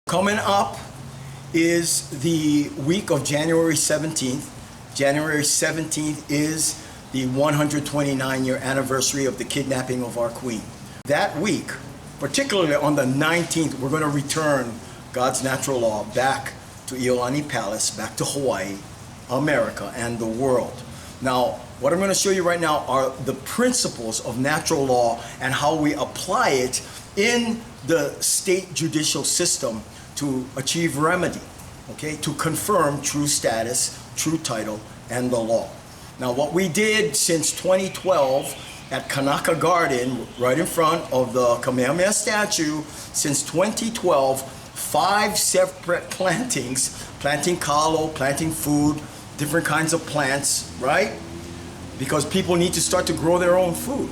Coming up is the week of January 17th. January 17th is the 129-year anniversary of the kidnapping of our queen. That week, particularly on the 19th, we're going to return God's natural law back to Iolani Palace, back to Hawaii, America, and the world. Now, what I'm going to show you right now are the principles of natural law and how we apply it in the state judicial system to achieve remedy, okay, to confirm true status, true title, and the law. Now, what we did since 2012 at Kanaka Garden, right in front of the Kamehameha statue, since 2012, 5 separate plantings, planting kalo, planting food, different kinds of plants, right? Because people need to start to grow their own food.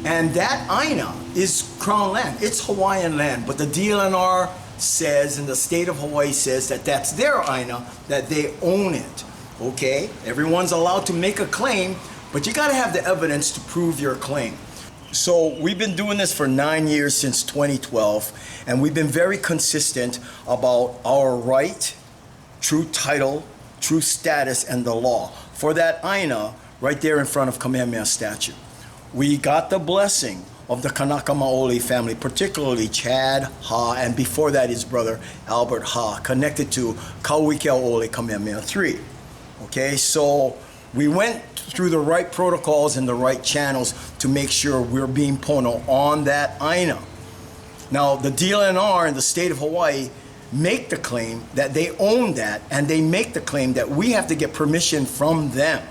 And that Aina is Crown land. It's Hawaiian land, but the DLNR says, and the state of Hawaii says, that that's their Aina, that they own it, okay? Everyone's allowed to make a claim, but you gotta have the evidence to prove your claim. So we've been doing this for 9 years, since 2012, and we've been very consistent about our right, true title, true status, and the law for that Aina right there in front of Kamehameha statue. We got the blessing of the Kanaka Maoli family, particularly Chad Ha, and before that his brother Albert Ha, connected to Kauikeaole Kamehameha III. Okay, so we went through the right protocols and the right channels to make sure we're being pono on that Aina. Now, the DLNR in the state of Hawaii make the claim that they own that, and they make the claim that we have to get permission from them.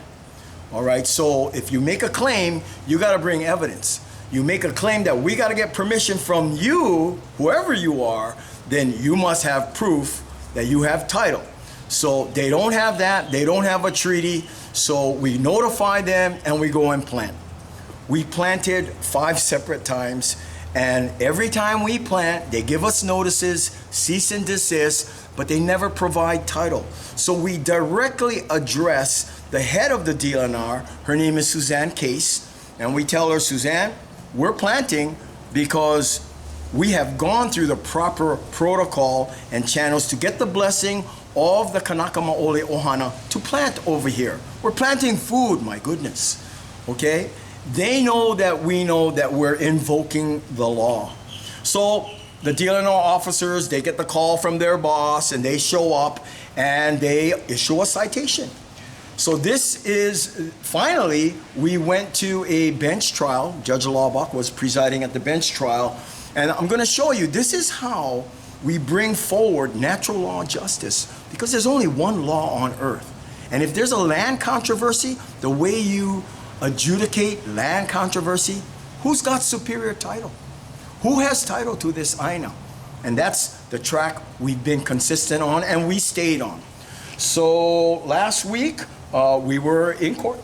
All right, so if you make a claim, you got to bring evidence. You make a claim that we got to get permission from you, whoever you are, then you must have proof that you have title. So they don't have that, they don't have a treaty, so we notify them and we go and plant. We planted 5 separate times, and every time we plant, they give us notices, cease and desist, but they never provide title. So we directly address the head of the DLNR, her name is Suzanne Case, and we tell her, Suzanne, we're planting because we have gone through the proper protocol and channels to get the blessing of the Kanaka Maoli Ohana to plant over here. We're planting food, my goodness, okay? They know that we know that we're invoking the law. So the DLNR officers, they get the call from their boss and they show up and they issue a citation. So this is, finally, we went to a bench trial. Judge Laubach was presiding at the bench trial. And I'm going to show you, this is how we bring forward natural law justice. Because there's only one law on earth. And if there's a land controversy, the way you adjudicate land controversy, who's got superior title? Who has title to this Aina? And that's the track we've been consistent on and we stayed on. So last week, we were in court,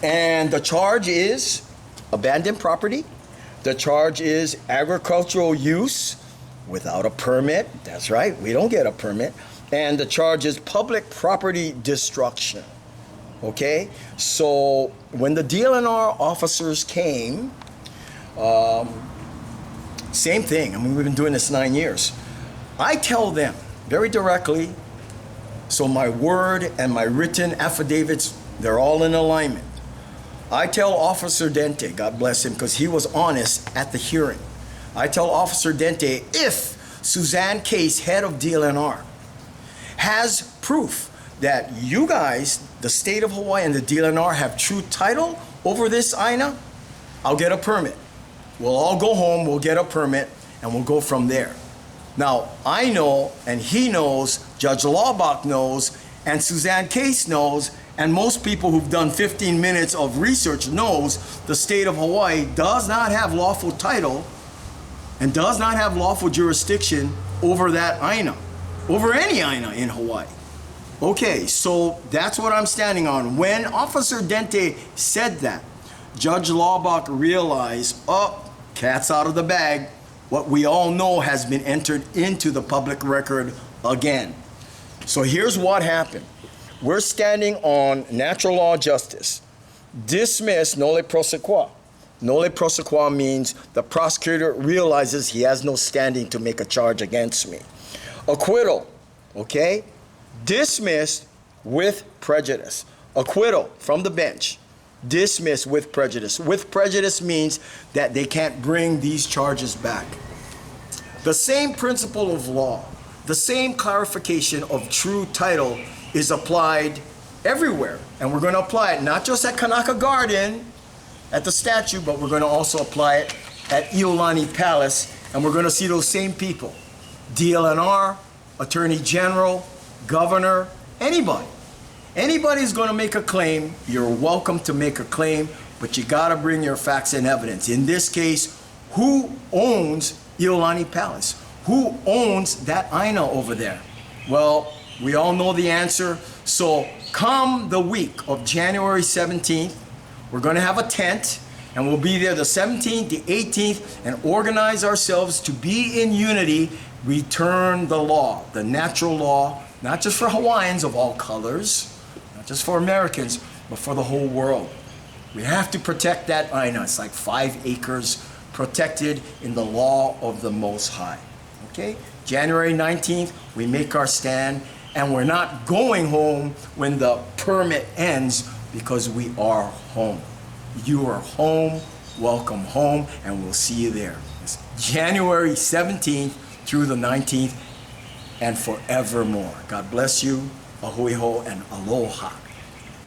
and the charge is abandoned property. The charge is agricultural use without a permit. That's right, we don't get a permit. And the charge is public property destruction. Okay, so when the DLNR officers came, same thing. I mean, we've been doing this 9 years. I tell them very directly, so my word and my written affidavits, they're all in alignment. I tell Officer Dente, God bless him, because he was honest at the hearing. I tell Officer Dente, if Suzanne Case, head of DLNR, has proof that you guys, the state of Hawaii and the DLNR, have true title over this Aina, I'll get a permit. We'll all go home, we'll get a permit, and we'll go from there. Now, I know, and he knows, Judge Laubach knows, and Suzanne Case knows, and most people who've done 15 minutes of research knows the state of Hawaii does not have lawful title and does not have lawful jurisdiction over that Aina, over any Aina in Hawaii. Okay, so that's what I'm standing on. When Officer Dente said that, Judge Laubach realized, oh, cat's out of the bag. What we all know has been entered into the public record again. So here's what happened. We're standing on natural law justice. Dismiss nolle prosequa. Noli prosequi means the prosecutor realizes he has no standing to make a charge against me. Acquittal, okay? Dismissed with prejudice. Acquittal from the bench. Dismissed with prejudice. With prejudice means that they can't bring these charges back. The same principle of law, the same clarification of true title is applied everywhere. And we're going to apply it not just at Kanaka Garden, at the statue, but we're going to also apply it at Iolani Palace. And we're going to see those same people. DLNR, Attorney General, Governor, anybody. Anybody's going to make a claim, you're welcome to make a claim, but you got to bring your facts and evidence. In this case, who owns Iolani Palace? Who owns that Aina over there? Well, we all know the answer. So come the week of January 17th, we're going to have a tent, and we'll be there the 17th, the 18th, and organize ourselves to be in unity, return the law, the natural law, not just for Hawaiians of all colors, not just for Americans, but for the whole world. We have to protect that Aina. It's like 5 acres protected in the law of the Most High. Okay? January 19th, we make our stand, and we're not going home when the permit ends because we are home. You are home, welcome home, and we'll see you there. It's January 17th through the 19th and forevermore. God bless you, ahui ho, and aloha.